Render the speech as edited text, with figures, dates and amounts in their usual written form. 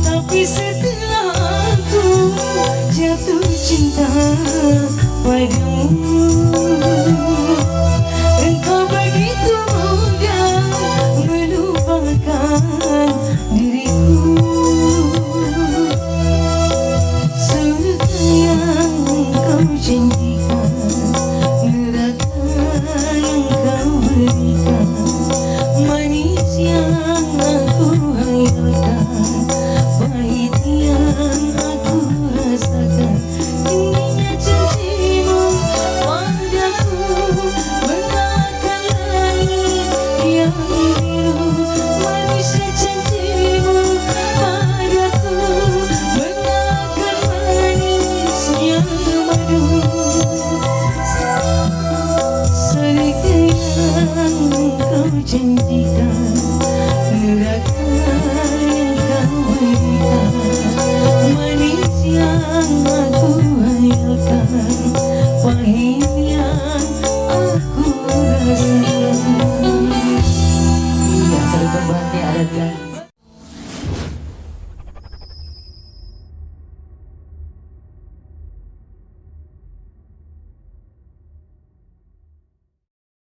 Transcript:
Tapi setelah aku jatuh cinta padamu, engkau begitu mudah melupakan diriku. Surga yang kau janjikan, neraka yang kau berikan, manis yang aku hayalkan, pahit yang aku rasakan. Ininya janjimu padaku, bagaikan langit yang biru. Manisnya janjimu padaku, bagaikan manis yang madu. Surga yang kau janjikan, neraka yang kau berikan, manis yang aku hayalkan,